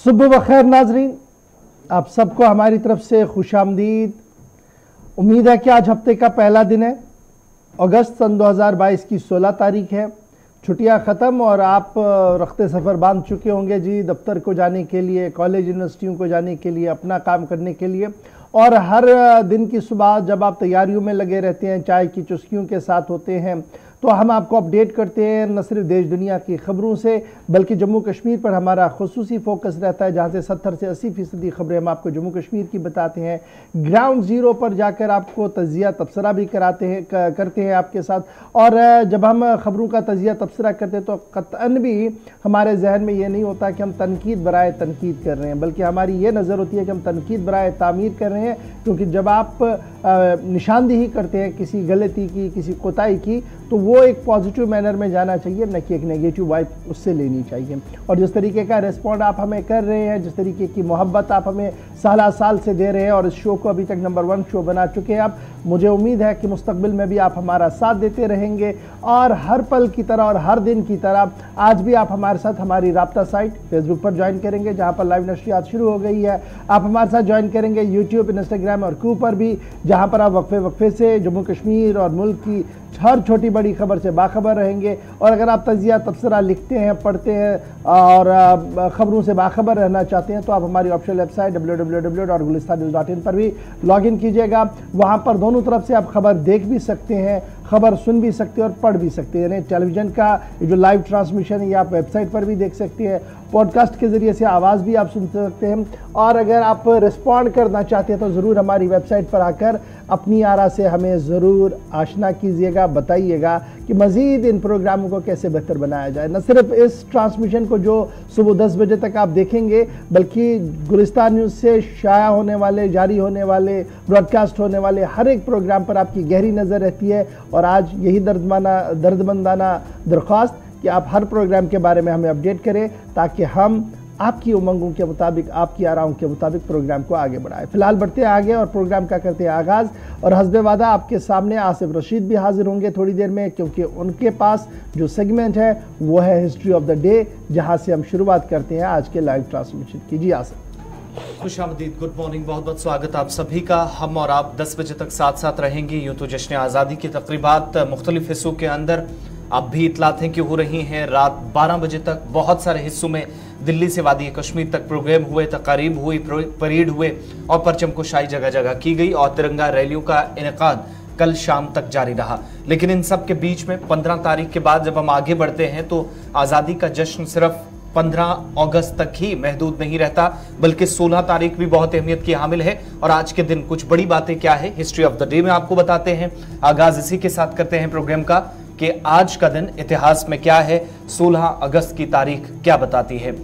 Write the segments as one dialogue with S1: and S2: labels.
S1: सुबह बखैर नाजरीन, आप सबको हमारी तरफ से खुशामदीद। उम्मीद है कि आज हफ्ते का पहला दिन है। अगस्त सन 2022 की 16 तारीख है। छुट्टियां ख़त्म और आप रख्ते सफ़र बांध चुके होंगे जी, दफ्तर को जाने के लिए, कॉलेज यूनिवर्सिटियों को जाने के लिए, अपना काम करने के लिए। और हर दिन की सुबह जब आप तैयारियों में लगे रहते हैं, चाय की चुस्कियों के साथ होते हैं, तो हम आपको अपडेट करते हैं न सिर्फ देश दुनिया की खबरों से, बल्कि जम्मू कश्मीर पर हमारा खुसूसी फोकस रहता है, जहाँ से 70 से 80% खबरें हम आपको जम्मू कश्मीर की बताते हैं। ग्राउंड ज़ीरो पर जाकर आपको तजिया तबसरा भी करते हैं आपके साथ। और जब हम खबरों का तजिया तबसरा करते हैं तो कतअन भी हमारे जहन में ये नहीं होता कि हम तनकीद बराए तनकीद कर रहे हैं, बल्कि हमारी ये नज़र होती है कि हम तनकीद बराए तामीर कर रहे हैं। क्योंकि जब आप निशानदेही करते हैं किसी गलती की, किसी कोताही की, तो वो एक पॉजिटिव मैनर में जाना चाहिए, न कि एक नेगेटिव वाइब उससे लेनी चाहिए। और जिस तरीके का रिस्पॉन्ड आप हमें कर रहे हैं, जिस तरीके की मोहब्बत आप हमें साल से दे रहे हैं, और इस शो को अभी तक नंबर 1 शो बना चुके हैं आप, मुझे उम्मीद है कि मुस्तकबिल में भी आप हमारा साथ देते रहेंगे। और हर पल की तरह और हर दिन की तरह आज भी आप हमारे साथ हमारी राब्ता साइट फेसबुक पर ज्वाइन करेंगे, जहाँ पर लाइव नशरियात शुरू हो गई है। आप हमारे साथ ज्वाइन करेंगे यूट्यूब, इंस्टाग्राम और क्यू पर भी, जहाँ पर आप वक्फे से जम्मू कश्मीर और मुल्क की हर छोटी बड़ी खबर से बाखबर रहेंगे। और अगर आप तजिया तबसरा लिखते हैं, पढ़ते हैं और ख़बरों से बाखबर रहना चाहते हैं, तो आप हमारी ऑफिशियल वेबसाइट www.gulistannews.in पर भी लॉगिन कीजिएगा। वहाँ पर दोनों तरफ से आप खबर देख भी सकते हैं, खबर सुन भी सकते हैं और पढ़ भी सकते हैं। यानी टेलीविज़न का जो लाइव ट्रांसमिशन है, ये आप वेबसाइट पर भी देख सकते हैं, पॉडकास्ट के ज़रिए से आवाज़ भी आप सुन सकते हैं। और अगर आप रिस्पॉन्ड करना चाहते हैं तो ज़रूर हमारी वेबसाइट पर आकर अपनी आरा से हमें ज़रूर आशना कीजिएगा, बताइएगा कि मज़ीद इन प्रोग्रामों को कैसे बेहतर बनाया जाए। न सिर्फ इस ट्रांसमिशन को जो सुबह 10 बजे तक आप देखेंगे, बल्कि गुलिस्तान न्यूज़ से शाया होने वाले, जारी होने वाले, ब्रॉडकास्ट होने वाले हर एक प्रोग्राम पर आपकी गहरी नज़र रहती है। और आज यही दर्दमंदाना दरख्वास्त कि आप हर प्रोग्राम के बारे में हमें अपडेट करें, ताकि हम आपकी उमंगों के मुताबिक, आपकी आराओं के मुताबिक प्रोग्राम को आगे बढ़ाएं। फिलहाल बढ़ते हैं आगे और प्रोग्राम का करते हैं आगाज़। और हस्बे वादा आपके सामने आसिफ रशीद भी हाजिर होंगे थोड़ी देर में, क्योंकि उनके पास जो सेगमेंट है वो है हिस्ट्री ऑफ द डे, जहां से हम शुरुआत करते हैं आज के लाइव ट्रांसमिशन की। जी आसिफ।
S2: खुशामदीद, गुड मॉर्निंग, बहुत बहुत स्वागत आप सभी का। हम और आप 10 बजे तक साथ रहेंगे। यूँ तो जश्न आज़ादी की तकरीबात मुख्तलिफ हिस्सों के अंदर अब भी इतलातें की हो रही हैं। रात 12 बजे तक बहुत सारे हिस्सों में दिल्ली से वादी कश्मीर तक प्रोग्राम हुए, तकारीब हुई, परेड हुए और परचम कुशाई जगह जगह की गई और तिरंगा रैलियों का इनेकाद कल शाम तक जारी रहा। लेकिन इन सब के बीच में 15 तारीख के बाद जब हम आगे बढ़ते हैं तो आज़ादी का जश्न सिर्फ 15 अगस्त तक ही महदूद नहीं रहता, बल्कि 16 तारीख भी बहुत अहमियत की हामिल है। और आज के दिन कुछ बड़ी बातें क्या है, हिस्ट्री ऑफ द डे में आपको बताते हैं। आगाज इसी के साथ करते हैं प्रोग्राम का कि आज का दिन इतिहास में क्या है, 16 अगस्त की तारीख क्या बताती है।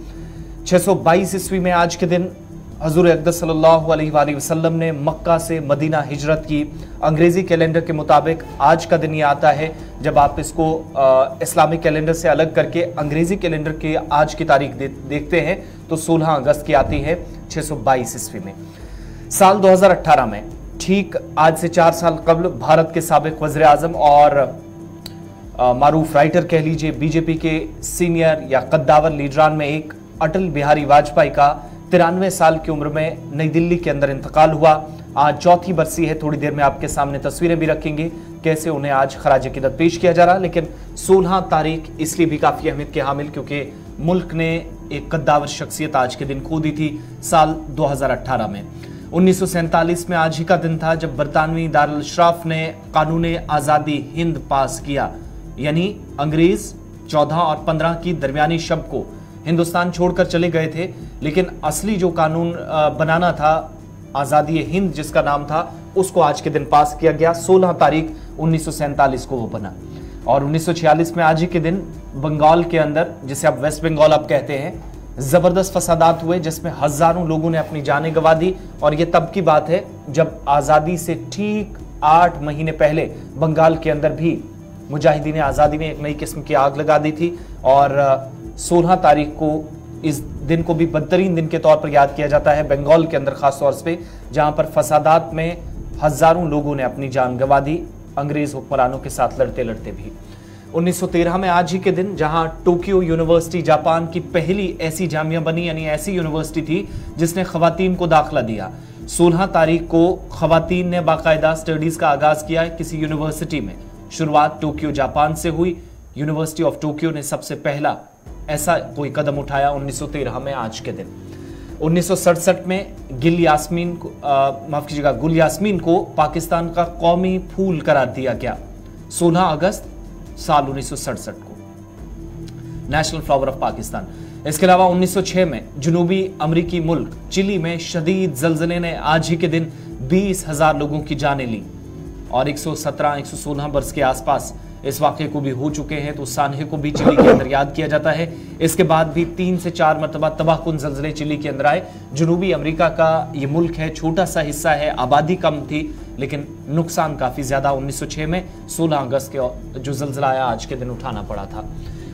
S2: 622 ईस्वी में आज के दिन हजूर अक़दस सल्लल्लाहु अलैहि वसल्लम ने मक्का से मदीना हिजरत की। अंग्रेजी कैलेंडर के मुताबिक आज का दिन ये आता है जब आप इसको इस्लामिक कैलेंडर से अलग करके अंग्रेजी कैलेंडर के आज की तारीख देखते हैं तो 16 अगस्त की आती है 622 ईस्वी में। साल 2018 में ठीक आज से 4 साल कबल भारत के साबिक वज़ीर आज़म और मारूफ राइटर कह लीजिए, बीजेपी के सीनियर या कद्दावर लीडरान में एक अटल बिहारी वाजपेयी का 93 साल की उम्र में नई दिल्ली के अंदर इंतकाल हुआ। आज चौथी बरसी है। थोड़ी देर में आपके सामने तस्वीरें भी रखेंगे कैसे उन्हें आज खराज अकीदत पेश किया जा रहा। लेकिन 16 तारीख इसलिए भी काफी अहमियत के हामिल क्योंकि मुल्क ने एक कद्दावर शख्सियत आज के दिन खो दी थी साल 2018 में। 1947 में आज ही का दिन था जब बरतानवी दारुल इशराफ ने कानून आज़ादी हिंद पास किया, यानी अंग्रेज 14 और 15 की दरमियानी शब को हिंदुस्तान छोड़कर चले गए थे, लेकिन असली जो कानून बनाना था, आज़ादी हिंद जिसका नाम था, उसको आज के दिन पास किया गया। 16 तारीख 1947 को वो बना। और 1946 में आज ही के दिन बंगाल के अंदर, जिसे अब वेस्ट बंगाल आप कहते हैं, जबरदस्त फसादात हुए जिसमें हजारों लोगों ने अपनी जानें गंवा दी। और ये तब की बात है जब आज़ादी से ठीक 8 महीने पहले बंगाल के अंदर भी मुजाहिदीन आज़ादी ने एक नई किस्म की आग लगा दी थी। और 16 तारीख को इस दिन को भी बदतरीन दिन के तौर पर याद किया जाता है बंगाल के अंदर, खास तौर पे जहां पर फसादात में हजारों लोगों ने अपनी जान गंवा दी, अंग्रेज हुक्मरानों के साथ लड़ते लड़ते भी। 1913 में आज ही के दिन जहां टोक्यो यूनिवर्सिटी जापान की पहली ऐसी जामिया बनी, यानी ऐसी यूनिवर्सिटी थी जिसने खवातीन को दाखिला दिया। 16 तारीख को खवातीन ने बाकायदा स्टडीज का आगाज किया है किसी यूनिवर्सिटी में। शुरुआत टोक्यो जापान से हुई। यूनिवर्सिटी ऑफ टोक्यो ने सबसे पहला ऐसा कोई कदम उठाया 1913 में आज के दिन। 1967 में गुल यास्मीन को पाकिस्तान का कौमी फूल करार दिया गया। 16 अगस्त साल 1967 को नेशनल फ्लावर ऑफ पाकिस्तान। इसके अलावा 1906 में जनूबी अमेरिकी मुल्क चिली में शदीद जल्जले ने आज ही के दिन 20,000 लोगों की जानें ली और 117-116 बरस के आसपास इस वाक़े को भी हो चुके हैं। तो सानहे को भी चिली के अंदर याद किया जाता है। इसके बाद भी 3 से 4 मरतबा तबाहकुन जल्जले चिली के अंदर आए। जनूबी अमेरिका का ये मुल्क है, छोटा सा हिस्सा है, आबादी कम थी लेकिन नुकसान काफी ज्यादा। 1906 में 16 अगस्त के जो जल्जला आया आज के दिन उठाना पड़ा था।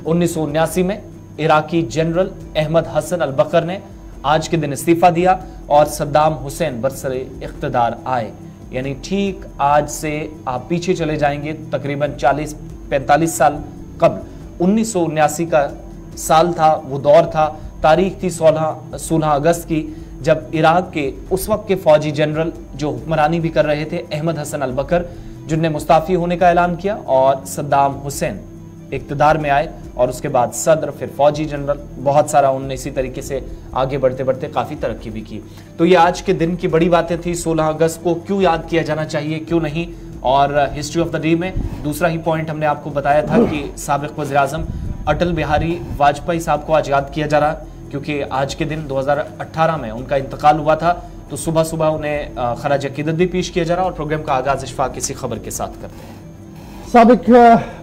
S2: 1979 में इराकी जनरल अहमद हसन अल बकर ने आज के दिन इस्तीफा दिया और सद्दाम हुसैन बरसरे इख्तिदार आए। यानी ठीक आज से आप पीछे चले जाएंगे तकरीबन 40-45 साल कबल। 1979 का साल था, वो दौर था, तारीख थी 16 अगस्त की, जब इराक के उस वक्त के फौजी जनरल जो हुक्मरानी भी कर रहे थे अहमद हसन अल बकर, जिनने मुस्ताफी होने का ऐलान किया और सद्दाम हुसैन इक्तदार में आए और उसके बाद सदर, फिर फौजी जनरल, बहुत सारा उनने इसी तरीके से आगे बढ़ते बढ़ते काफी तरक्की भी की। तो ये आज के दिन की बड़ी बातें थी। 16 अगस्त को क्यों याद किया जाना चाहिए, क्यों नहीं। और हिस्ट्री ऑफ द डे में दूसरा ही पॉइंट हमने आपको बताया था कि साबिक वज़ीर आज़म अटल बिहारी वाजपेयी साहब को आज याद किया जा रहा है क्योंकि आज के दिन 2018 में उनका इंतकाल हुआ था। तो सुबह सुबह उन्हें खराज अकीदत भी पेश किया जा रहा है और प्रोग्राम का आगाज इशफाक किसी खबर के साथ करते हैं।
S1: साबिक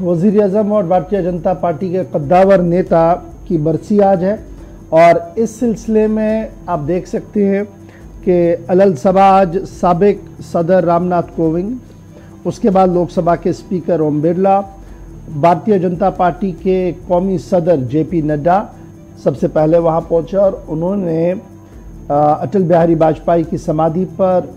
S1: वज़ीर आज़म और भारतीय जनता पार्टी के कद्दावर नेता की बरसी आज है और इस सिलसिले में आप देख सकते हैं कि अलल सभा आज साबिक सदर रामनाथ कोविंद, उसके बाद लोकसभा के स्पीकर ओम बिरला, भारतीय जनता पार्टी के कौमी सदर जेपी नड्डा सबसे पहले वहां पहुंचे और उन्होंने अटल बिहारी वाजपेयी की समाधि पर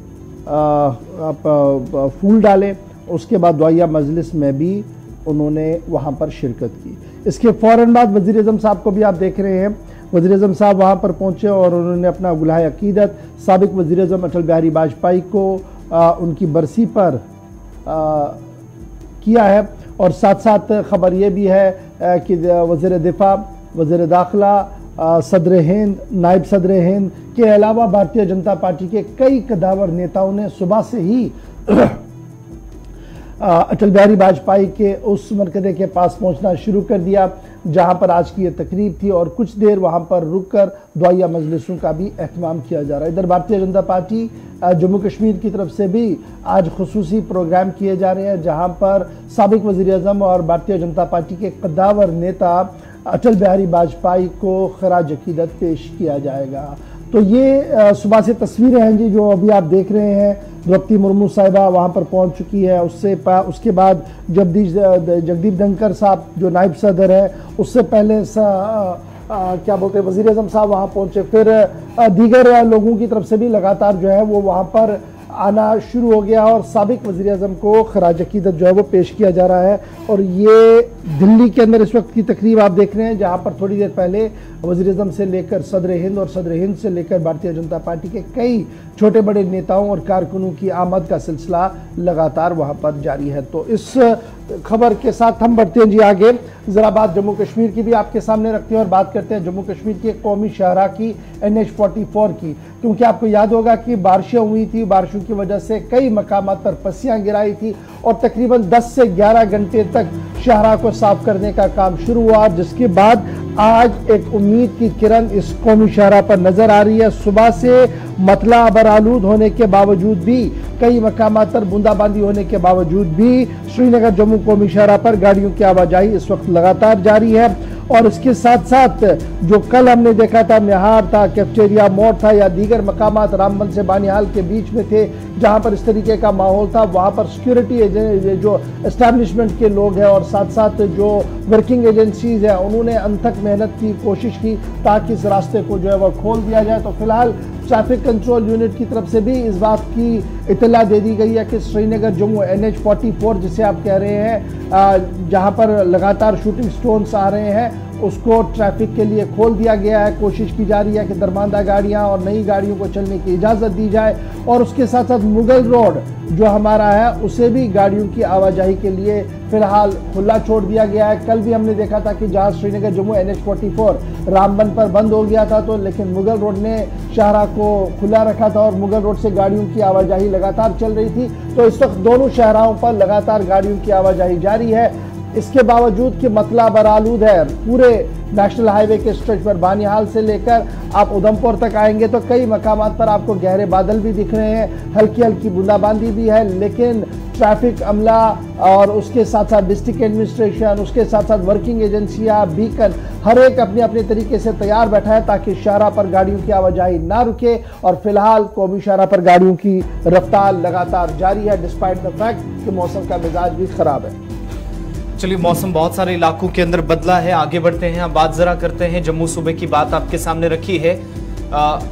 S1: फूल डाले। उसके बाद दुआया मजलिस में भी उन्होंने वहां पर शिरकत की। इसके फ़ौरन बाद वज़ीर आज़म साहब को भी आप देख रहे हैं, वज़ीर आज़म साहब वहां पर पहुंचे और उन्होंने अपना गुलाह अकीदत साबिक वज़ीर आज़म अटल बिहारी वाजपेयी को उनकी बरसी पर किया है। और साथ साथ खबर ये भी है कि वज़ीर दिफा, वज़ीर दाखिला, सदर हिंद, नायब सदर हिंद के अलावा भारतीय जनता पार्टी के कई कद्दावर नेताओं ने सुबह से ही अटल बिहारी वाजपेयी के उस मरकज़े के पास पहुंचना शुरू कर दिया जहां पर आज की ये तकरीब थी और कुछ देर वहां पर रुककर दुआया मजलिसों का भी एहतमाम किया जा रहा है। इधर भारतीय जनता पार्टी जम्मू कश्मीर की तरफ से भी आज खुसूसी प्रोग्राम किए जा रहे हैं जहां पर साबिक वज़ीर आज़म और भारतीय जनता पार्टी के कद्दावर नेता अटल बिहारी वाजपेयी को खराज अकीदत पेश किया जाएगा। तो ये सुबह से तस्वीरें हैं जी जो अभी आप देख रहे हैं। द्रौपदी मुर्मू साहिबा वहाँ पर पहुँच चुकी है। उसके बाद जगदीप धनखड़ साहब जो नायब सदर है, उससे पहले क्या बोलते हैं वज़ीर आज़म साहब वहाँ पहुँचे। फिर दीगर लोगों की तरफ से भी लगातार जो है वो वहाँ पर आना शुरू हो गया और साबिक वज़ीर आज़म को खराज अकीदत जो है वो पेश किया जा रहा है। और ये दिल्ली के अंदर इस वक्त की तकरीब आप देख रहे हैं जहाँ पर थोड़ी देर पहले वज़ीर आज़म से लेकर सदर हिंद और सदर हिंद से लेकर भारतीय जनता पार्टी के कई छोटे बड़े नेताओं और कारकुनों की आमद का सिलसिला लगातार वहाँ पर जारी है। तो इस खबर के साथ हम बढ़ते हैं जी आगे। ज़रा बात जम्मू कश्मीर की भी आपके सामने रखते हैं और बात करते हैं जम्मू कश्मीर के कौमी शाहरा की NH-44 की, क्योंकि आपको याद होगा कि बारिशें हुई थी, बारिशों की वजह से कई मकामात पर पस्सियाँ गिराई थी और तकरीबन 10 से 11 घंटे तक शाहरा को साफ करने का काम शुरू हुआ, जिसके बाद आज एक उम्मीद की किरण इस कौमी शाहरा पर नजर आ रही है। सुबह से मतला आलूद होने के बावजूद भी, कई मकामात पर बूंदाबांदी होने के बावजूद भी श्रीनगर जम्मू कौमी शाहरा पर गाड़ियों की आवाजाही इस वक्त लगातार जारी है। और इसके साथ साथ जो कल हमने देखा था, निहार था, कैफेटेरिया मोड़ था या दीगर मकामात रामबन से बानिहाल के बीच में थे जहां पर इस तरीके का माहौल था, वहां पर सिक्योरिटी जो एस्टैब्लिशमेंट के लोग हैं और साथ साथ जो वर्किंग एजेंसीज हैं उन्होंने अनथक मेहनत की, कोशिश की ताकि इस रास्ते को जो है वह खोल दिया जाए। तो फिलहाल ट्रैफिक कंट्रोल यूनिट की तरफ से भी इस बात की इतला दे दी गई है कि श्रीनगर जम्मू NH44 जिसे आप कह रहे हैं, जहां पर लगातार शूटिंग स्टोन्स आ रहे हैं, उसको ट्रैफिक के लिए खोल दिया गया है। कोशिश की जा रही है कि दरमांदा गाड़ियां और नई गाड़ियों को चलने की इजाज़त दी जाए और उसके साथ साथ मुगल रोड जो हमारा है उसे भी गाड़ियों की आवाजाही के लिए फिलहाल खुला छोड़ दिया गया है। कल भी हमने देखा था कि जहां श्रीनगर जम्मू NH44 रामबन पर बंद हो गया था, तो लेकिन मुगल रोड ने शाहराह को खुला रखा था और मुगल रोड से गाड़ियों की आवाजाही लगातार चल रही थी। तो इस वक्त दोनों शाहराहों पर लगातार गाड़ियों की आवाजाही जारी है। इसके बावजूद कि मतला बरालूद है पूरे नेशनल हाईवे के स्ट्रेच पर, बानिहाल से लेकर आप उधमपुर तक आएंगे तो कई मकामात पर आपको गहरे बादल भी दिख रहे हैं, हल्की हल्की बूंदाबांदी भी है, लेकिन ट्रैफिक अमला और उसके साथ साथ डिस्ट्रिक्ट एडमिनिस्ट्रेशन, उसके साथ साथ वर्किंग एजेंसियां, बीकन, हर एक अपने अपने तरीके से तैयार बैठा है ताकि शाहराह पर गाड़ियों की आवाजाही ना रुके। और फिलहाल कौमी शाहराह पर गाड़ियों की रफ्तार लगातार जारी है डिस्पाइट द फैक्ट कि मौसम का मिजाज भी खराब है।
S2: चलिए, मौसम बहुत सारे इलाकों के अंदर बदला है, आगे बढ़ते हैं। अब बात जरा करते हैं जम्मू सूबे की, बात आपके सामने रखी है।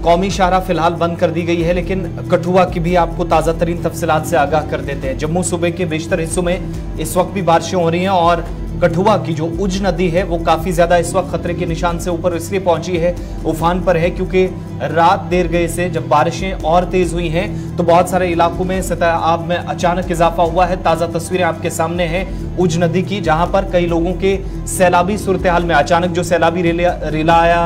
S2: कौमी शाहराह फिलहाल बंद कर दी गई है, लेकिन कठुआ की भी आपको ताज़ा तरीन तफसीलात से आगाह कर देते हैं। जम्मू सूबे के बेशतर हिस्सों में इस वक्त भी बारिशें हो रही हैं और कठुआ की जो उज नदी है वो काफी ज्यादा इस वक्त खतरे के निशान से ऊपर इसलिए पहुंची है, उफान पर है, क्योंकि रात देर गए से जब बारिशें और तेज हुई हैं तो बहुत सारे इलाकों में सतह आब में अचानक इजाफा हुआ है। ताजा तस्वीरें आपके सामने हैं उज नदी की, जहां पर कई लोगों के सैलाबी सूरत हाल में अचानक जो सैलाबी रेला आया,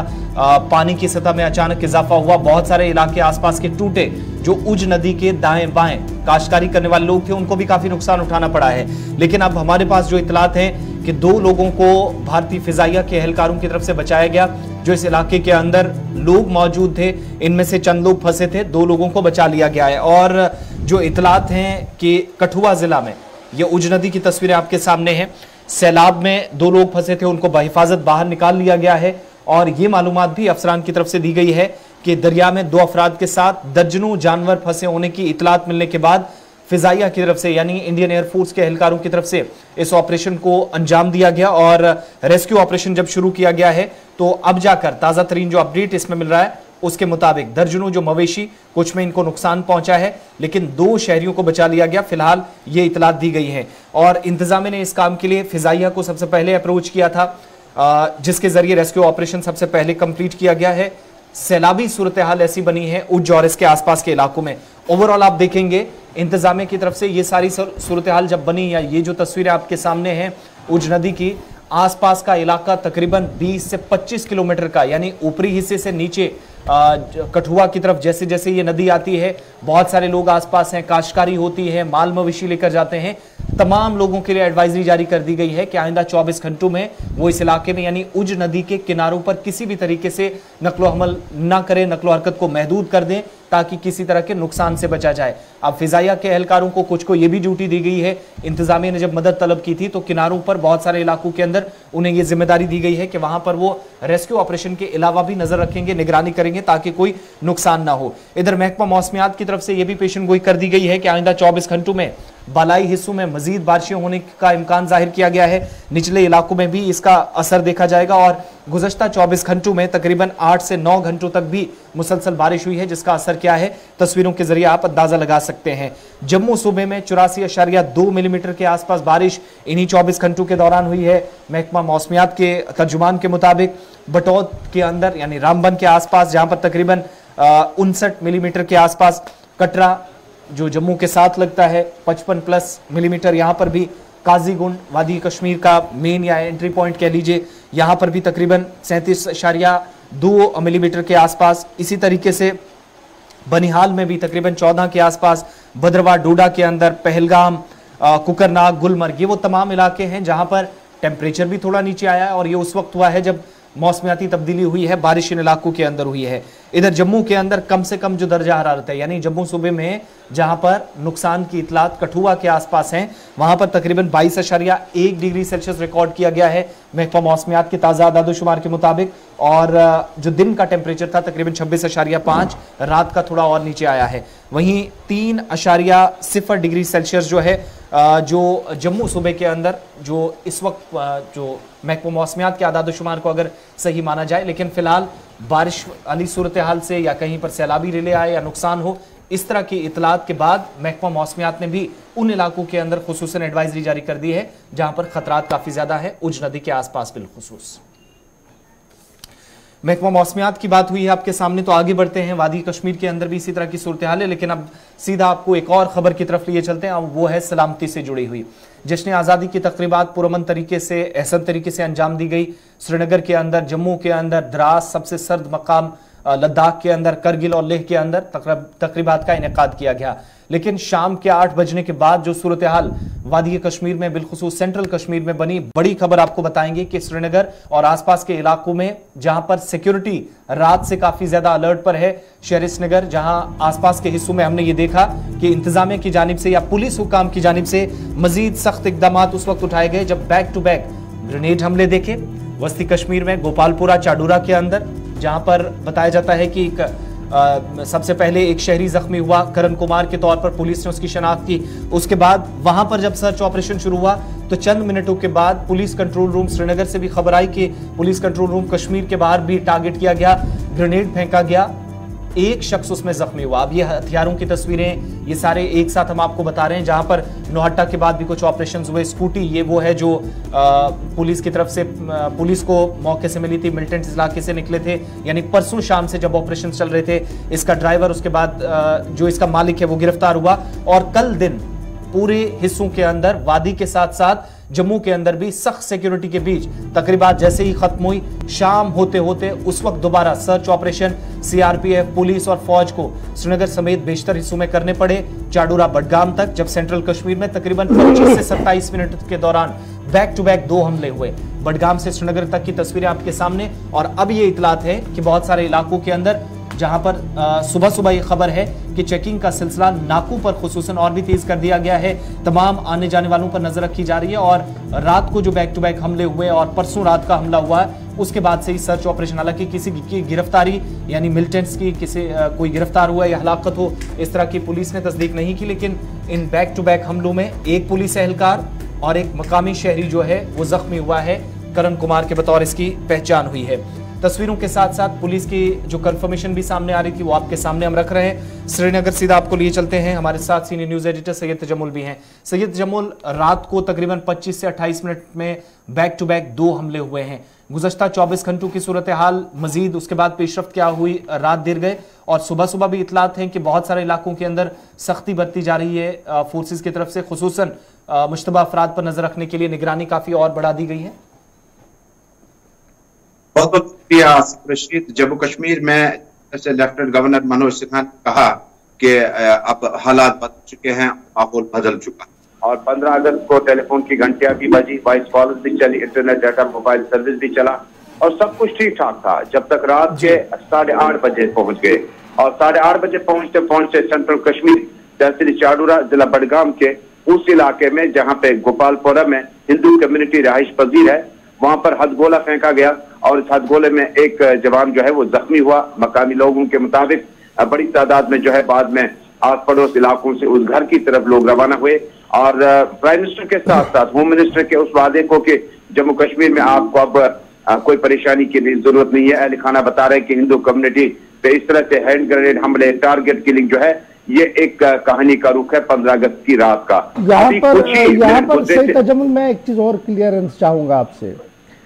S2: पानी की सतह में अचानक इजाफा हुआ। बहुत सारे इलाके आसपास के टूटे, जो उज नदी के दाएं बाएं काश्तकारी करने वाले लोग थे उनको भी काफी नुकसान उठाना पड़ा है। लेकिन अब हमारे पास जो इतलात हैं कि 2 लोगों को भारतीय फिजाइया के एहलकारों की तरफ से बचाया गया। जो इस इलाके के अंदर लोग मौजूद थे, इनमें से चंद लोग फंसे थे, 2 लोगों को बचा लिया गया है। और जो इतलात हैं कि कठुआ जिला में ये उज नदी की तस्वीरें आपके सामने हैं, सैलाब में 2 लोग फंसे थे, उनको बहिफाजत बाहर निकाल लिया गया है। और ये मालूमात भी अफसरान की तरफ से दी गई है कि दरिया में 2 अफराद के साथ दर्जनों जानवर फंसे होने की इतलात मिलने के बाद फिजाइया की तरफ से यानी इंडियन एयरफोर्स के एहलकारों की तरफ से इस ऑपरेशन को अंजाम दिया गया और रेस्क्यू ऑपरेशन जब शुरू किया गया है तो अब जाकर ताजा तरीन जो अपडेट इसमें मिल रहा है उसके मुताबिक दर्जनों जो मवेशी, कुछ में इनको नुकसान पहुंचा है, लेकिन 2 शहरियों को बचा लिया गया। फिलहाल ये इतलात दी गई है और इंतजामिया ने इस काम के लिए फिजाइया को सबसे पहले अप्रोच किया था, जिसके जरिए रेस्क्यू ऑपरेशन सबसे पहले कंप्लीट किया गया है। सैलाबी सूरत हाल ऐसी बनी है उज्ज और इसके आसपास के इलाकों में। ओवरऑल आप देखेंगे इंतजामिया की तरफ से ये सारी सूरत हाल जब बनी, या ये जो तस्वीरें आपके सामने हैं उज्ज नदी की, आसपास का इलाका तकरीबन 20 से 25 किलोमीटर का, यानी ऊपरी हिस्से से नीचे कठुआ की तरफ जैसे जैसे ये नदी आती है, बहुत सारे लोग आसपास हैं, काश्तकारी होती है, माल मवेशी लेकर जाते हैं। तमाम लोगों के लिए एडवाइजरी जारी कर दी गई है कि आइंदा 24 घंटों में वो इस इलाके में यानी उज नदी के किनारों पर किसी भी तरीके से नकलो हमल ना करें, नकलो हरकत को महदूद कर दें ताकि किसी तरह के नुकसान से बचा जाए। अब फिजाइया के एहलकारों को कुछ को यह भी ड्यूटी दी गई है, इंतजामिया ने जब मदद तलब की थी तो किनारों पर बहुत सारे इलाकों के अंदर उन्हें यह जिम्मेदारी दी गई है कि वहां पर वो रेस्क्यू ऑपरेशन के अलावा भी नजर रखेंगे, निगरानी करेंगे ताकि कोई नुकसान ना हो। इधर महकमा मौसमियात की तरफ से यह भी पेशन गोई कर दी गई है कि आइंदा 24 घंटों में बालाई हिस्सों में मजीद बारिशें होने का इम्कान जाहिर किया गया है, निचले इलाकों में भी इसका असर देखा जाएगा और गुज़श्ता 24 घंटों में तकरीबन 8 से 9 घंटों तक भी मुसलसल बारिश हुई है, जिसका असर क्या है तस्वीरों के जरिए आप अंदाजा लगा सकते हैं। जम्मू सूबे में 84.2 मिलीमीटर के आसपास बारिश इन्हीं 24 घंटों के दौरान हुई है। महकमा मौसमियात के तर्जुमान के मुताबिक बटौत के अंदर यानी रामबन के आसपास जहां पर तकरीबन 59 मिलीमीटर के आसपास, कटरा जो जम्मू के साथ लगता है 55+ मिलीमीटर, यहाँ पर भी काजीगुंड वादी कश्मीर का मेन या एंट्री पॉइंट कह लीजिए, यहाँ पर भी तकरीबन 37.2 मिलीमीटर के आसपास। इसी तरीके से बनिहाल में भी तकरीबन 14 के आसपास, भद्रवा डोडा के अंदर, पहलगाम, कुकरनाग, गुलमर्ग, ये वो तमाम इलाके हैं जहाँ पर टेम्परेचर भी थोड़ा नीचे आया है और ये उस वक्त हुआ है जब मौसमियाती तब्दीली हुई है, बारिश इन इलाकों के अंदर हुई है। इधर जम्मू के अंदर कम से कम जो दर्जा हरारत है यानी जम्मू सूबे में जहां पर नुकसान की इतलात कठुआ के आसपास हैं, वहां पर तकरीबन 22.1 डिग्री सेल्सियस रिकॉर्ड किया गया है महकमा मौसमियात के ताज़ा आदादोशुमार के मुताबिक। और जो दिन का टेम्परेचर था तकरीबन 26.5, रात का थोड़ा और नीचे आया है। वहीं 3.0 डिग्री सेल्सियस जो है जो जम्मू सूबे के अंदर जो इस वक्त जो महकमा मौसमियात के आदाद-ओ-शुमार को अगर सही माना जाए, लेकिन फिलहाल बारिश वाली सूरत हाल से या कहीं पर सैलाबी रिले आए या नुकसान हो, इस तरह की इतलात के बाद महकमा मौसमियात ने भी उन इलाकों के अंदर खुसूसन एडवाइजरी जारी कर दी है जहां पर खतरात काफी ज्यादा है, उज नदी के आसपास बिलखुसूस। महकमा मौसमियात की बात हुई है आपके सामने, तो आगे बढ़ते हैं। वादी कश्मीर के अंदर भी इसी तरह की सूरत हाल है, लेकिन अब सीधा आपको एक और खबर की तरफ लिए चलते हैं। अब वो है सलामती से जुड़ी हुई। जश्न आज़ादी की तकरीबात पुरअमन तरीके से, एहसन तरीके से अंजाम दी गई। श्रीनगर के अंदर, जम्मू के अंदर, द्रास सबसे सर्द मकाम लद्दाख के अंदर, करगिल और लेह के अंदर तकरीबात का इनेकाद किया गया। लेकिन शाम के 8 बजने के बाद जो सूरत हाल वादी कश्मीर में, बिलखुसूस सेंट्रल कश्मीर में बनी, बड़ी खबर आपको बताएंगे कि श्रीनगर और आसपास के इलाकों में जहां पर सिक्योरिटी रात से काफी ज्यादा अलर्ट पर है, शहर श्रीनगर जहां आसपास के हिस्सों में हमने ये देखा कि इंतजामिया की जानिब से या पुलिस हुकाम की जानिब से मजीद सख्त इकदाम उस वक्त उठाए गए जब बैक टू बैक ग्रेनेड हमले देखे। वस्ती कश्मीर में गोपालपुरा चाडूरा के अंदर, जहां पर बताया जाता है कि सबसे पहले एक शहरी जख्मी हुआ, करण कुमार के तौर पर पुलिस ने उसकी शनाख्त की। उसके बाद वहां पर जब सर्च ऑपरेशन शुरू हुआ तो चंद मिनटों के बाद पुलिस कंट्रोल रूम श्रीनगर से भी खबर आई कि पुलिस कंट्रोल रूम कश्मीर के बाहर भी टारगेट किया गया, ग्रेनेड फेंका गया, एक शख्स उसमें जख्मी हुआ। अब ये हथियारों की तस्वीरें ये सारे एक साथ हम आपको बता रहे हैं, जहां पर नौहट्टा के बाद भी कुछ ऑपरेशन हुए। स्कूटी ये वो है जो पुलिस की तरफ से पुलिस को मौके से मिली थी, मिलिटेंट इलाके से निकले थे, यानी परसों शाम से जब ऑपरेशन चल रहे थे। इसका ड्राइवर, उसके बाद जो इसका मालिक है वो गिरफ्तार हुआ। और कल दिन पूरे हिस्सों के अंदर, वादी के साथ साथ जम्मू के अंदर भी सख्त सिक्योरिटी के बीच तकरीबात जैसे ही खत्म हुई, शाम होते होते उस वक्त दोबारा सर्च ऑपरेशन सीआरपीएफ, पुलिस और फौज को श्रीनगर समेत बेशतर हिस्सों में करने पड़े, चाडूरा बडगाम तक, जब सेंट्रल कश्मीर में तकरीबन 25 से 27 मिनट के दौरान बैक टू बैक 2 हमले हुए। बडगाम से श्रीनगर तक की तस्वीरें आपके सामने। और अब ये इतलात है कि बहुत सारे इलाकों के अंदर जहां पर सुबह सुबह ये खबर है कि चेकिंग का सिलसिला नाकों पर खुसूसन और भी तेज कर दिया गया है। तमाम आने जाने वालों पर नजर रखी जा रही है। और रात को जो बैक टू बैक हमले हुए और परसों रात का हमला हुआ है, उसके बाद से ही सर्च ऑपरेशन, हालांकि किसी की गिरफ्तारी यानी मिलिटेंट्स की कोई गिरफ्तार हुआ या हलाकत हो, इस तरह की पुलिस ने तस्दीक नहीं की। लेकिन इन बैक टू बैक हमलों में एक पुलिस एहलकार और एक मकामी शहरी जो है वो जख्मी हुआ है। करण कुमार के बतौर इसकी पहचान हुई है। तस्वीरों के साथ साथ पुलिस की जो कंफर्मेशन भी सामने आ रही थी वो आपके सामने हम रख रहे हैं। श्रीनगर सीधा आपको लिए चलते हैं। हमारे साथ senior news editor Syed Tajammul भी हैं। सैयद तजम्मुल, रात को तकरीबन 25 से 28 मिनट में बैक टू बैक 2 हमले हुए हैं। गुज़श्ता 24 घंटों की सूरत हाल, मजीद उसके बाद पेशरफ्त क्या हुई, रात देर गए और सुबह सुबह भी इतलात हैं कि बहुत सारे इलाकों के अंदर सख्ती बरती जा रही है फोर्सेज की तरफ से, खुसूसन मुश्तबा अफराद पर नजर रखने के लिए निगरानी काफी और बढ़ा दी गई है।
S3: बहुत बहुत शुक्रिया रशीद। जम्मू कश्मीर में लेफ्टिनेंट गवर्नर मनोज सिन्हा ने कहा कि अब हालात बदल चुके हैं, माहौल बदल चुका। और 15 अगस्त को टेलीफोन की घंटियां भी बजी, वॉइस कॉल्स भी चली, इंटरनेट डाटा मोबाइल सर्विस भी चला और सब कुछ ठीक ठाक था, जब तक रात के 8:30 बजे पहुंच गए। और 8:30 बजे पहुंचते पहुंचते सेंट्रल कश्मीर तहसील चाडूरा जिला बडगाम के उस इलाके में जहां पे गोपालपुरा में हिंदू कम्युनिटी रहाइश पजीर है, वहां पर हथगोला फेंका गया और इस हथगोले में एक जवान जो है वो जख्मी हुआ। मकामी लोगों के मुताबिक बड़ी तादाद में जो है बाद में आस पड़ोस इलाकों से उस घर की तरफ लोग रवाना हुए। और प्राइम मिनिस्टर के साथ साथ होम मिनिस्टर के उस वादे को कि जम्मू कश्मीर में आपको अब कोई परेशानी की जरूरत नहीं है। अहल खाना बता रहे हैं कि हिंदू कम्युनिटी पे इस तरह से हैंड ग्रेनेड हमले, टारगेट किलिंग जो है, ये एक कहानी का रुख है 15 अगस्त की रात का।
S1: यहाँ पर सही तजम्मुल, मैं एक चीज और क्लियरेंस चाहूंगा आपसे।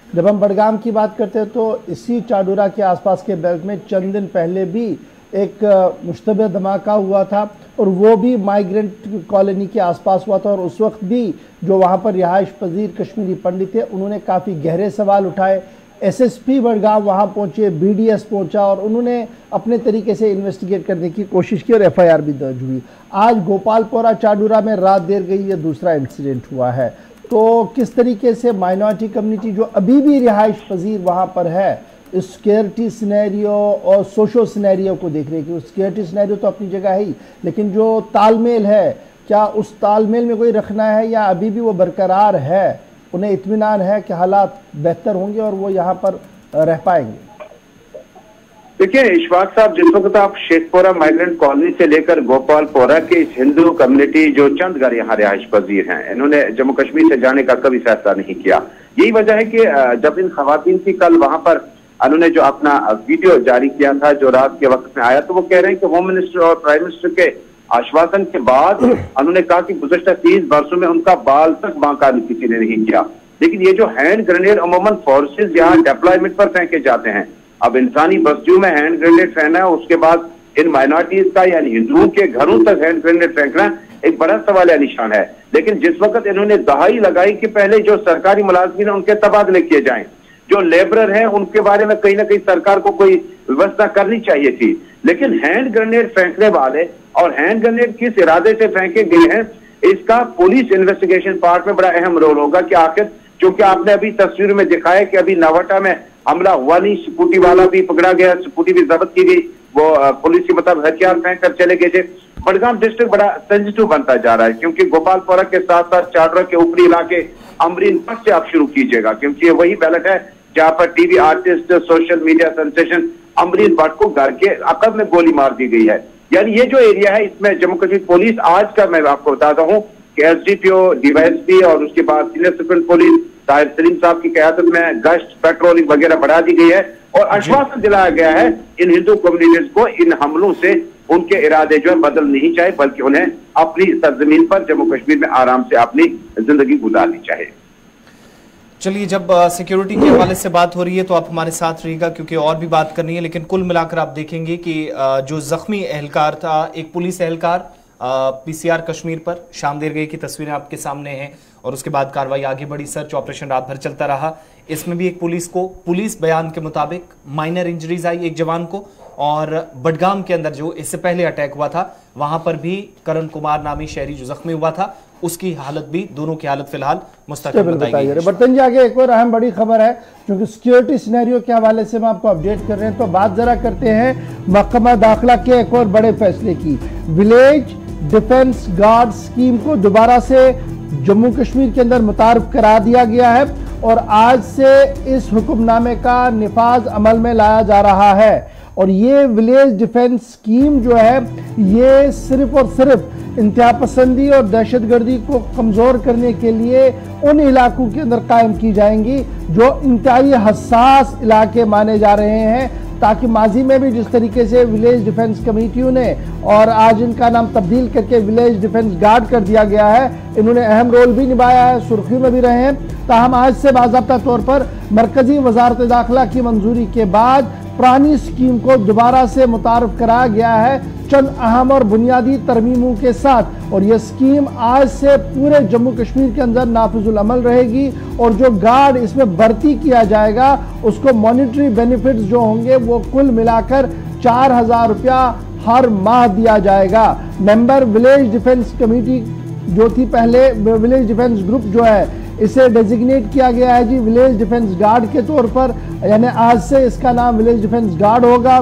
S1: जब हम बडगाम की बात करते हैं तो इसी चाडूरा के आसपास के बेल्ट में चंद दिन पहले भी एक मुश्तबे धमाका हुआ था और वो भी माइग्रेंट कॉलोनी के आसपास हुआ था। और उस वक्त भी जो वहाँ पर रिहाइश पजीर कश्मीरी पंडित थे, उन्होंने काफ़ी गहरे सवाल उठाए। एसएसपी बडगाम वहाँ पहुँचे, बीडीएस पहुँचा और उन्होंने अपने तरीके से इन्वेस्टिगेट करने की कोशिश की और एफआईआर भी दर्ज हुई। आज गोपालपुरा चाडूरा में रात देर गई, ये दूसरा इंसिडेंट हुआ है। तो किस तरीके से माइनॉरिटी कम्युनिटी जो अभी भी रिहाइश पजीर वहाँ पर है, इस सिक्योरिटी सिनेरियो और सोशो सिनेरियो को देख रहे हैं कि सिक्योरिटी सिनेरियो तो अपनी जगह है ही, लेकिन जो तालमेल है, क्या उस तालमेल में कोई रखना है या अभी भी वो बरकरार है? उन्हें इत्मीनान है कि हालात बेहतर होंगे और वो यहाँ पर रह पाएंगे?
S3: देखिए इशफाक साहब, जिस वक्त आप शेखपुरा माइग्रेंट कॉलोनी से लेकर गोपालपोरा के इस हिंदू कम्युनिटी जो चंद घर यहाँ रिहाइश पजीर हैं, इन्होंने जम्मू कश्मीर से जाने का कभी फैसला नहीं किया। यही वजह है कि जब इन खवातीन की कल वहां पर उन्होंने जो अपना वीडियो जारी किया था जो रात के वक्त में आया, तो वो कह रहे हैं कि होम मिनिस्टर और प्राइम मिनिस्टर के आश्वासन के बाद उन्होंने कहा कि गुज़श्ता 30 वर्षों में उनका बाल तक बांका किसी ने नहीं किया। लेकिन ये जो हैंड ग्रेनेड अमूमन फोर्सेज यहाँ डिप्लॉयमेंट पर फेंके जाते हैं, अब इंसानी बस्तियों में हैंड ग्रेनेड फेंकना है, उसके बाद इन माइनॉरिटीज का यानी हिंदुओं के घरों तक हैंड ग्रेनेड फेंकना एक बड़ा सवाल या निशान है। लेकिन जिस वक्त इन्होंने दहाई लगाई कि पहले जो सरकारी मुलाजमीन है उनके तबादले किए जाएं, जो लेबरर हैं उनके बारे में कहीं ना कहीं सरकार को कोई व्यवस्था करनी चाहिए थी। लेकिन हैंड ग्रेनेड फेंकने वाले और हैंड ग्रेनेड किस इरादे से फेंके गए हैं, इसका पुलिस इन्वेस्टिगेशन पार्ट में बड़ा अहम रोल होगा कि आखिर, क्योंकि आपने अभी तस्वीर में दिखाया कि अभी नावटा में हमला हुआ नहीं, स्कूटी वाला भी पकड़ा गया, स्कूटी भी जब्त की गई, वो पुलिस के मुताबिक हथियार फेंक कर चले गए थे। बडगाम डिस्ट्रिक्ट बड़ा सेंसिटिव बनता जा रहा है, क्योंकि गोपालपोरा के साथ साथ चाडरा के ऊपरी इलाके अमरीन पथ से आप शुरू कीजिएगा, क्योंकि ये वही बैलेट है जहां पर TV artist, social media sensation Amreen Bhatt को घर के अकब में गोली मार दी गई है। यानी ये जो एरिया है, इसमें जम्मू कश्मीर पुलिस आज का मैं आपको बताता हूँ कि एसडीपीओ, डीवाईएसपी और उसके बाद senior supreme police Tahir Salim साहब की क़यादत में गश्त, पेट्रोलिंग वगैरह बढ़ा दी गई है और आश्वासन दिलाया गया है इन हिंदू कम्युनिटीज को इन हमलों से उनके इरादे जो है बदल नहीं चाहिए, बल्कि उन्हें अपनी सरजमीन पर जम्मू कश्मीर में आराम से अपनी जिंदगी गुजारनी चाहिए।
S2: चलिए, जब सिक्योरिटी के हवाले से बात हो रही है तो आप हमारे साथ रहिएगा, क्योंकि और भी बात करनी है। लेकिन कुल मिलाकर आप देखेंगे कि जो जख्मी एहलकार था, एक पुलिस एहलकार पीसीआर कश्मीर पर शामदेर गए की तस्वीरें आपके सामने हैं और उसके बाद कार्रवाई आगे बढ़ी, सर्च ऑपरेशन रात भर चलता रहा। इसमें भी एक पुलिस बयान के मुताबिक माइनर इंजरीज आई एक जवान को, और बडगाम के अंदर जो इससे पहले अटैक हुआ था वहां पर भी करण कुमार नामी शहरी जो जख्मी हुआ था, उसकी हालत भी, दोनों की हालत फिलहाल मुस्तकिल बताई गई।
S1: बर्तन जी आगे एक और अहम बड़ी खबर है, क्योंकि सिक्योरिटी सिनेरियो के हवाले से हम आपको अपडेट कर रहे हैं, तो बात जरा करते हैं महकमा दाखिला के एक और बड़े फैसले की। विलेज डिफेंस गार्ड स्कीम को दोबारा से जम्मू कश्मीर के अंदर मुतारफ करा दिया गया है और आज से इस हुक्मनामे का निफाज अमल में लाया जा रहा है। और ये विलेज डिफेंस स्कीम जो है, ये सिर्फ और सिर्फ इंतहा पसंदी और दहशतगर्दी को कमज़ोर करने के लिए उन इलाकों के अंदर कायम की जाएंगी जो इंतहाई हसास इलाके माने जा रहे हैं, ताकि माजी में भी जिस तरीके से विलेज डिफेंस कमेटियों ने, और आज इनका नाम तब्दील करके विलेज डिफेंस गार्ड कर दिया गया है, इन्होंने अहम रोल भी निभाया है, सुर्खियों में भी रहे हैं। ताहम आज से बाज़ाब्ता तौर पर मरकजी वजारत दाखिला की मंजूरी के बाद पुरानी स्कीम को दोबारा से मुतारफ कराया गया है चंद अहम और बुनियादी तरमीमों के साथ। और यह स्कीम आज से पूरे जम्मू कश्मीर के अंदर नाफिजुल अमल रहेगी और जो गार्ड इसमें भर्ती किया जाएगा उसको मॉनिटरी बेनिफिट्स जो होंगे वो कुल मिलाकर 4,000 रुपया हर माह दिया जाएगा। मेंबर विलेज डिफेंस कमेटी जो थी पहले, विलेज डिफेंस ग्रुप जो है, इसे डेजिग्नेट किया गया है जी विलेज डिफेंस गार्ड के तौर पर, यानी आज से इसका नाम विलेज डिफेंस गार्ड होगा।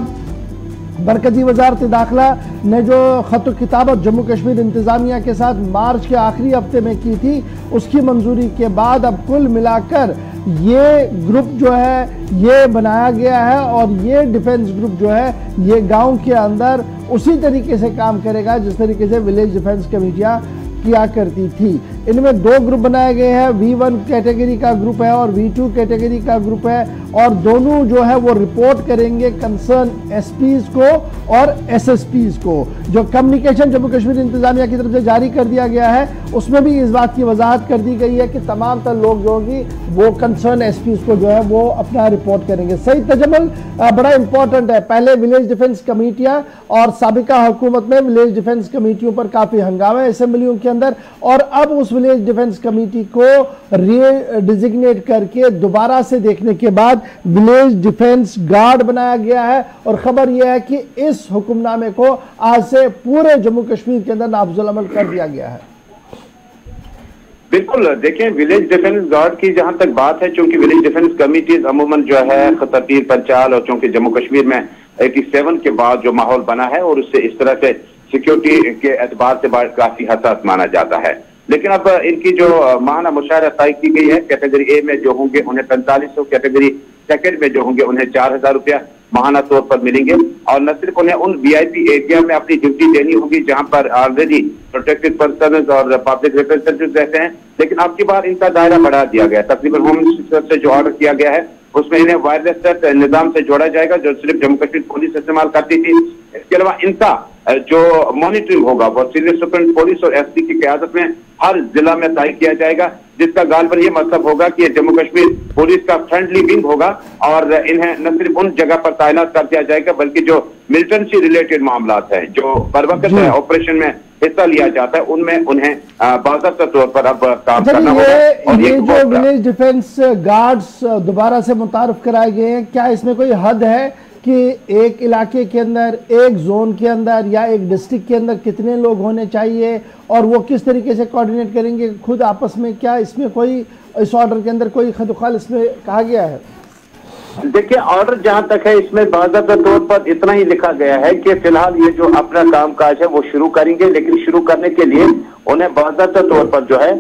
S1: मरकजी वजारत दाखिला ने जो खत किताबत जम्मू कश्मीर इंतजामिया के साथ मार्च के आखिरी हफ्ते में की थी, उसकी मंजूरी के बाद अब कुल मिलाकर ये ग्रुप जो है ये बनाया गया है और ये डिफेंस ग्रुप जो है ये गांव के अंदर उसी तरीके से काम करेगा जिस तरीके से विलेज डिफेंस कमेटियां किया करती थी। इनमें 2 ग्रुप बनाए गए हैं, V1 कैटेगरी का ग्रुप है और V2 कैटेगरी का ग्रुप है, और दोनों जो है वो रिपोर्ट करेंगे कंसर्न एसपीज को और एसएसपीज को। जो कम्युनिकेशन जम्मू कश्मीर इंतजामिया की तरफ से जारी कर दिया गया है उसमें भी इस बात की वजाहत कर दी गई है कि तमाम तर लोग जो होंगी वो कंसर्न एसपीज को जो है वो अपना रिपोर्ट करेंगे। सही तजम्मुल बड़ा इंपॉर्टेंट है। पहले विलेज डिफेंस कमेटियां और साबिका हुकूमत में विलेज डिफेंस कमेटियों पर काफी हंगामा असेंबलियों के अंदर, और अब उस विलेज डिफेंस कमेटी को डिजिग्नेट करके दोबारा से देखने के बाद विलेज डिफेंस गार्ड बनाया गया है। और खबर यह है कि इस हुक्मनामे को आज से पूरे जम्मू कश्मीर के अंदर नाफिजुल अमल कर दिया गया है।
S3: बिल्कुल, देखें विलेज डिफेंस गार्ड की जहां तक बात है, चूंकि विलेज डिफेंस कमेटीज अमूमन जो है खतरतीर पंचाल, और चूंकि जम्मू कश्मीर में 87 के बाद जो माहौल बना है और उससे इस तरह से सिक्योरिटी के एतबार से काफी हसास माना जाता है। लेकिन अब इनकी जो माहाना मुशायरा तय की गई है, कैटेगरी ए में जो होंगे उन्हें 4500, कैटेगरी सेकंड में जो होंगे उन्हें 4,000 रुपया, माहाना तौर पर मिलेंगे और न सिर्फ उन्हें उन वीआईपी एरिया में अपनी ड्यूटी देनी होगी जहां पर ऑलरेडी प्रोटेक्टेड पर्सन और पब्लिक रिप्रेजेंटेटिव रहते हैं, लेकिन अब की बार इनका दायरा बढ़ा दिया गया। तकरीबन होम मिनिस्टर से जो ऑर्डर किया गया है उसमें इन्हें वायरलेस सेट निजाम से जोड़ा जाएगा जो सिर्फ जम्मू कश्मीर पुलिस इस्तेमाल करती थी। इसके अलावा इनका जो मॉनिटरिंग होगा वो सीनियर सुप्रीम पुलिस और एसपी की क़यादत में हर जिला में तय किया जाएगा, जिसका गालबन ये मतलब होगा कि जम्मू कश्मीर पुलिस का फ्रेंडली विंग होगा और इन्हें न सिर्फ उन जगह पर तैनात कर दिया जाएगा बल्कि जो मिलिटेंसी रिलेटेड मामला है जो बर वक्त ऑपरेशन में हिस्सा लिया जाता है उनमें उन्हें बाकायदा तौर पर अब काम करना होगा। और
S1: ये जो विलेज डिफेंस गार्ड्स दोबारा से मुतारफ कराए गए हैं, क्या इसमें कोई हद है कि एक इलाके के अंदर, एक जोन के अंदर या एक डिस्ट्रिक्ट के अंदर कितने लोग होने चाहिए और वो किस तरीके से कोऑर्डिनेट करेंगे खुद आपस में? क्या इसमें कोई, इस ऑर्डर के अंदर कोई खदुखाल इसमें कहा गया है?
S3: देखिए, ऑर्डर जहां तक है इसमें बाकायदा तौर पर इतना ही लिखा गया है कि फिलहाल ये जो अपना कामकाज है वो शुरू करेंगे, लेकिन शुरू करने के लिए उन्हें बाकायदा तौर पर जो है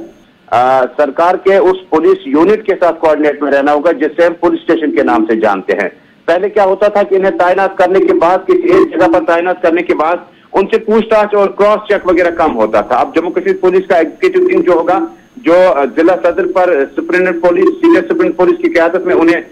S3: सरकार के उस पुलिस यूनिट के साथ कोऑर्डिनेट में रहना होगा जिससे हम पुलिस स्टेशन के नाम से जानते हैं। पहले क्या होता था कि इन्हें तैनात करने के बाद, किसी एक जगह पर तैनात करने के बाद उनसे पूछताछ और क्रॉस चेक वगैरह कम होता था। अब जम्मू कश्मीर पुलिस का एग्जीक्यूटिव विंग जो होगा, जो जिला सदर पर superintendent police, senior superintendent police की क़यादत में उन्हें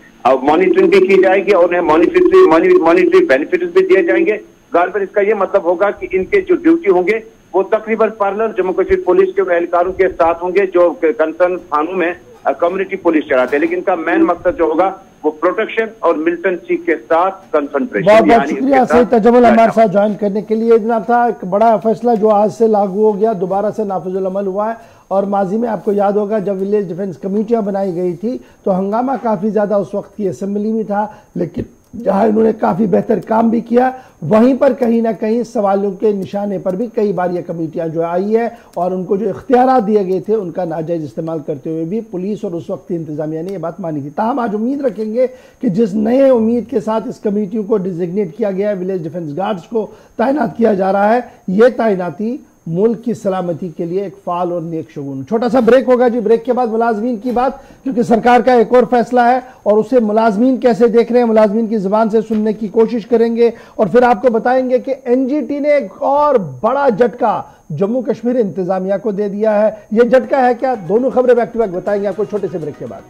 S3: मॉनिटरिंग भी की जाएगी और उन्हें मॉनिटरी बेनिफिट्स भी दिए जाएंगे। गालबन इसका ये मतलब होगा कि इनके जो ड्यूटी होंगे वो तकरीबन पैरेलल जम्मू कश्मीर पुलिस के एहलकारों के साथ होंगे जो कंसर्न थानों में कम्युनिटी पुलिस चलाते हैं, लेकिन इनका मेन मकसद जो होगा वो प्रोटेक्शन और मिलिटेंसी के साथ कंसंट्रेशन।
S1: बहुत बहुत शुक्रिया सही तजमुल हमारे साथ ज्वाइन करने के लिए। जनाब था एक बड़ा फैसला जो आज से लागू हो गया, दोबारा से नाफिजुल अमल हुआ है और माजी में आपको याद होगा जब विलेज डिफेंस कमेटियां बनाई गई थी तो हंगामा काफ़ी ज़्यादा उस वक्त की असेंबली में था, लेकिन जहां इन्होंने काफ़ी बेहतर काम भी किया वहीं पर कहीं ना कहीं सवालों के निशाने पर भी कई बार ये कमेटियां जो आई है और उनको जो इख्तियारात दिए गए थे उनका नाजायज़ इस्तेमाल करते हुए भी पुलिस और उस वक्त इंतजामिया ने यह बात मानी थी। ताहम आज उम्मीद रखेंगे कि जिस नए उम्मीद के साथ इस कमेटियों को डिजिग्नेट किया गया है, विलेज डिफेंस गार्ड्स को तैनात किया जा रहा है, ये तैनाती मुल्क की सलामती के लिए एक फाल और नेक शगुन। छोटा सा ब्रेक होगा जी, ब्रेक के बाद मुलाजमीन की बात, क्योंकि सरकार का एक और फैसला है और उसे मुलाजमीन कैसे देख रहे हैं मुलाजमीन की जुबान से सुनने की कोशिश करेंगे और फिर आपको बताएंगे कि एनजीटी ने एक और बड़ा झटका जम्मू कश्मीर इंतजामिया को दे दिया है। यह झटका है क्या? दोनों खबरें बैक टू बैक बताएंगे आपको छोटे से ब्रेक के बाद।